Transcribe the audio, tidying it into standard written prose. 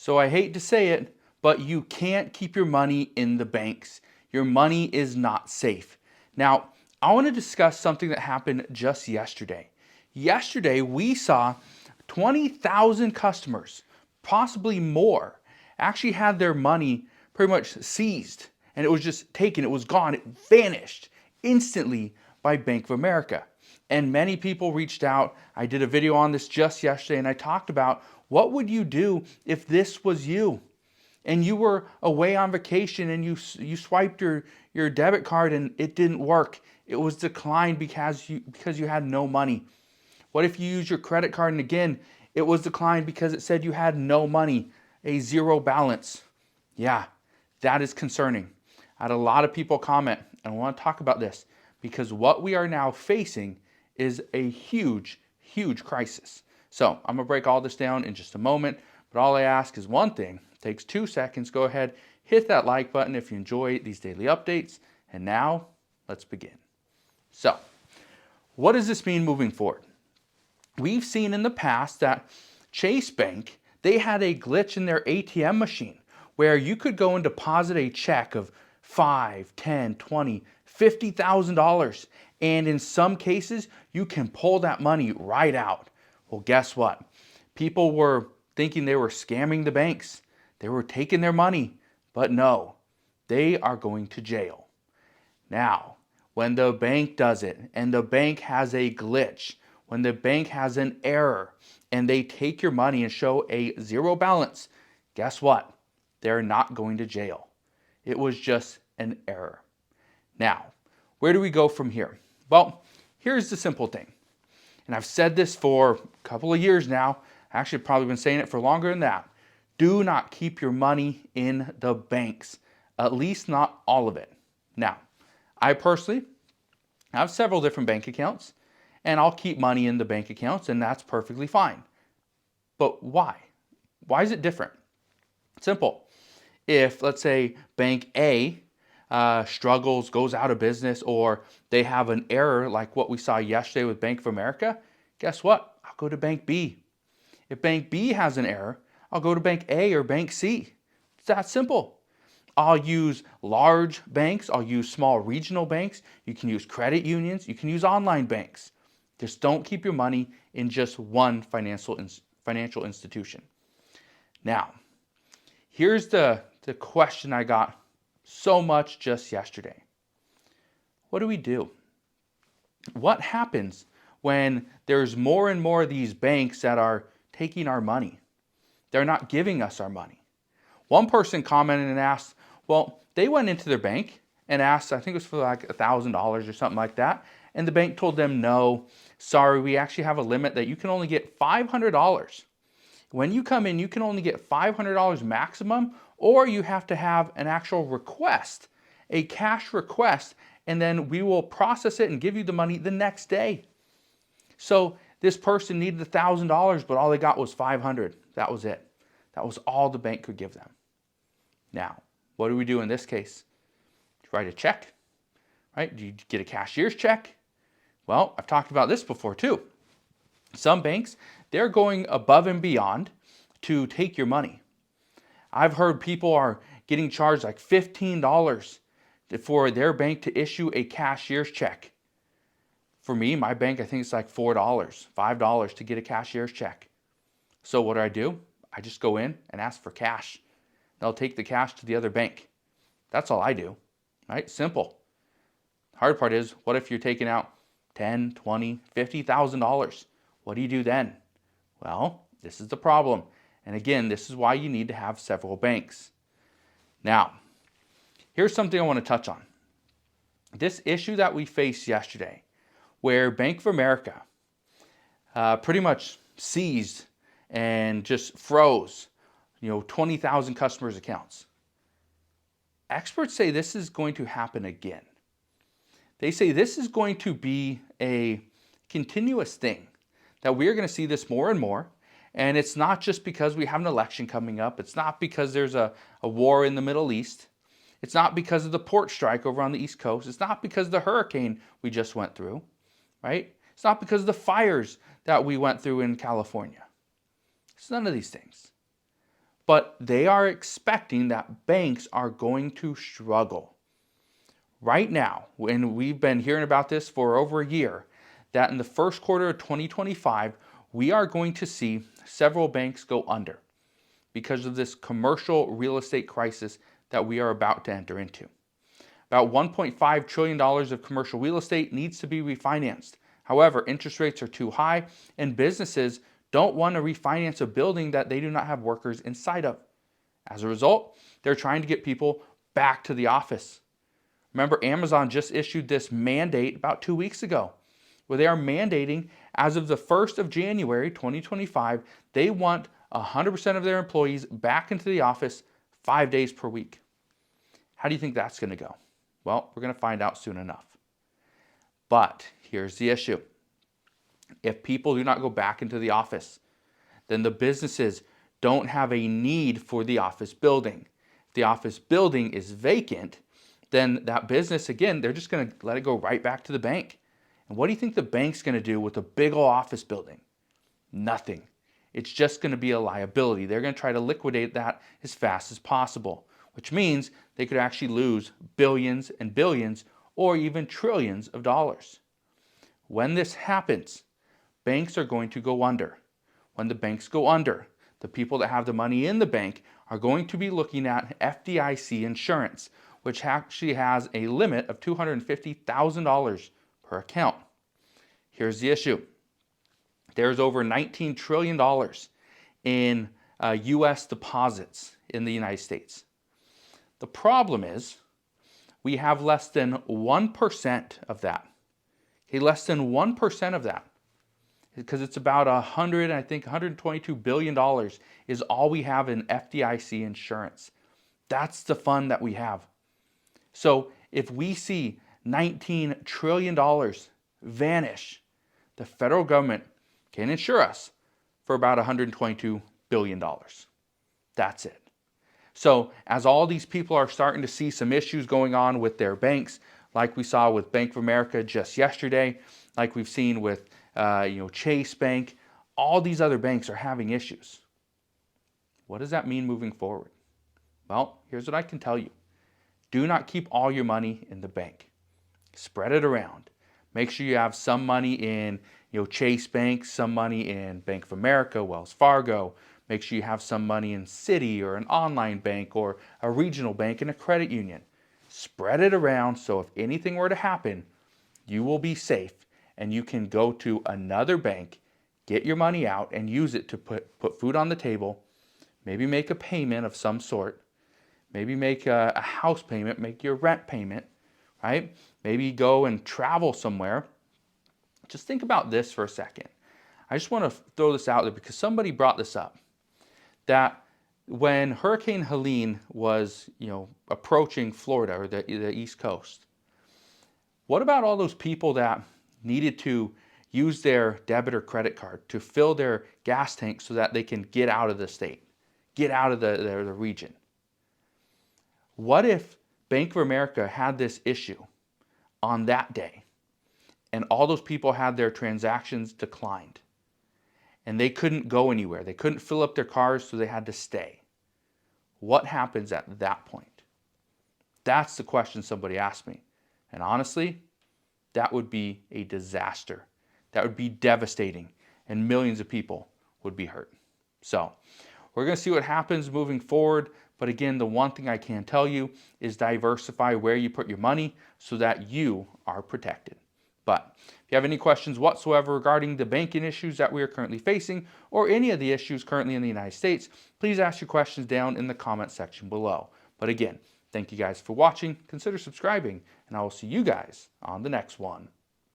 So I hate to say it, but you can't keep your money in the banks. Your money is not safe. Now, I want to discuss something that happened just yesterday. Yesterday, we saw 20,000 customers, possibly more, actually had their money pretty much seized. And it was just taken, it was gone, it vanished instantly by Bank of America. And many people reached out. I did a video on this just yesterday, and I talked about what would you do if this was you and you were away on vacation and you swiped your debit card and it didn't work. It was declined because you had no money. What if you used your credit card and again, it was declined because it said you had no money, a zero balance? Yeah, that is concerning. I had a lot of people comment, and I want to talk about this because what we are now facing is a huge, huge crisis. So I'm gonna break all this down in just a moment, but all I ask is one thing. It takes 2 seconds. Go ahead, hit that like button if you enjoy these daily updates. And now, let's begin. So, what does this mean moving forward? We've seen in the past that Chase Bank, they had a glitch in their ATM machine where you could go and deposit a check of $5, $10, $20, $50,000. And in some cases, you can pull that money right out. Well, guess what? People were thinking they were scamming the banks. They were taking their money, but no, they are going to jail. Now, when the bank does it and the bank has a glitch, when the bank has an error and they take your money and show a zero balance, guess what? They're not going to jail. It was just an error. Now, where do we go from here? Well, here's the simple thing. And I've said this for a couple of years now. Actually, I've probably been saying it for longer than that. Do not keep your money in the banks, at least not all of it. Now, I personally have several different bank accounts, and I'll keep money in the bank accounts, and that's perfectly fine. But why? Why is it different? Simple. If, let's say, Bank A struggles, goes out of business, or they have an error like what we saw yesterday with Bank of America, guess what? I'll go to Bank B. If Bank B has an error, I'll go to Bank A or Bank C. It's that simple. I'll use large banks. I'll use small regional banks. You can use credit unions. You can use online banks. Just don't keep your money in just one financial institution. Now, here's the question I got so much just yesterday. What do we do? What happens when there's more and more of these banks that are taking our money? They're not giving us our money. One person commented and asked, well, they went into their bank and asked, I think it was for like $1,000 or something like that. And the bank told them, no, sorry, we actually have a limit that you can only get $500. When you come in, you can only get $500 maximum, or you have to have an actual request, a cash request, and then we will process it and give you the money the next day. So this person needed $1,000, but all they got was $500. That was it. That was all the bank could give them. Now, what do we do in this case? Do you write a check? Right? Do you get a cashier's check? Well, I've talked about this before too. Some banks, they're going above and beyond to take your money. I've heard people are getting charged like $15 for their bank to issue a cashier's check. For me, my bank, I think it's like $4, $5 to get a cashier's check. So what do? I just go in and ask for cash. They'll take the cash to the other bank. That's all I do, right? Simple. Hard part is, what if you're taking out $10, $20, $50,000? What do you do then? Well, this is the problem. And again, this is why you need to have several banks. Now, here's something I want to touch on. This issue that we faced yesterday, where Bank of America pretty much seized and just froze, 20,000 customers' accounts. Experts say this is going to happen again. They say this is going to be a continuous thing, that we're going to see this more and more. And it's not just because we have an election coming up. It's not because there's a war in the Middle East. It's not because of the port strike over on the East Coast. It's not because of the hurricane we just went through, right? It's not because of the fires that we went through in California. It's none of these things. but they are expecting that banks are going to struggle. Right now, and we've been hearing about this for over a year, that in the first quarter of 2025, we are going to see several banks go under because of this commercial real estate crisis that we are about to enter into. About $1.5 trillion of commercial real estate needs to be refinanced. However, interest rates are too high and businesses don't want to refinance a building that they do not have workers inside of. As a result, they're trying to get people back to the office. Remember, Amazon just issued this mandate about 2 weeks ago, where they are mandating as of the 1st of January 2025, they want 100% of their employees back into the office 5 days per week. How do you think that's going to go? Well, we're going to find out soon enough. But here's the issue. If people do not go back into the office, then the businesses don't have a need for the office building. If the office building is vacant, then that business, again, they're just going to let it go right back to the bank. And what do you think the bank's going to do with a big old office building? Nothing. It's just going to be a liability. They're going to try to liquidate that as fast as possible, which means they could actually lose billions and billions or even trillions of dollars. When this happens, banks are going to go under. When the banks go under, the people that have the money in the bank are going to be looking at FDIC insurance, which actually has a limit of $250,000 per account. Here's the issue. There's over $19 trillion in U.S. deposits in the United States. The problem is we have less than 1% of that. Okay, less than 1% of that, because it's about $122 billion is all we have in FDIC insurance. That's the fund that we have. So if we see $19 trillion vanish, the federal government can insure us for about $122 billion. That's it. So as all these people are starting to see some issues going on with their banks, like we saw with Bank of America just yesterday, like we've seen with Chase Bank, all these other banks are having issues. What does that mean moving forward? Well, here's what I can tell you. Do not keep all your money in the bank. Spread it around. Make sure you have some money in Chase Bank, some money in Bank of America, Wells Fargo. Make sure you have some money in Citi or an online bank or a regional bank and a credit union. Spread it around so if anything were to happen, you will be safe and you can go to another bank, get your money out and use it to put food on the table, maybe make a payment of some sort, maybe make a house payment, make your rent payment, right? Maybe go and travel somewhere. Just think about this for a second. I just want to throw this out there because somebody brought this up, that when Hurricane Helene was, approaching Florida or the East Coast, what about all those people that needed to use their debit or credit card to fill their gas tank so that they can get out of the state, get out of the region? What if Bank of America had this issue on that day and all those people had their transactions declined and they couldn't go anywhere? They couldn't fill up their cars, so they had to stay. What happens at that point? That's the question somebody asked me. And honestly, that would be a disaster. That would be devastating, and millions of people would be hurt. So we're going to see what happens moving forward. But again, the one thing I can tell you is diversify where you put your money so that you are protected. But if you have any questions whatsoever regarding the banking issues that we are currently facing or any of the issues currently in the United States, please ask your questions down in the comment section below. But again, thank you guys for watching. Consider subscribing, and I will see you guys on the next one.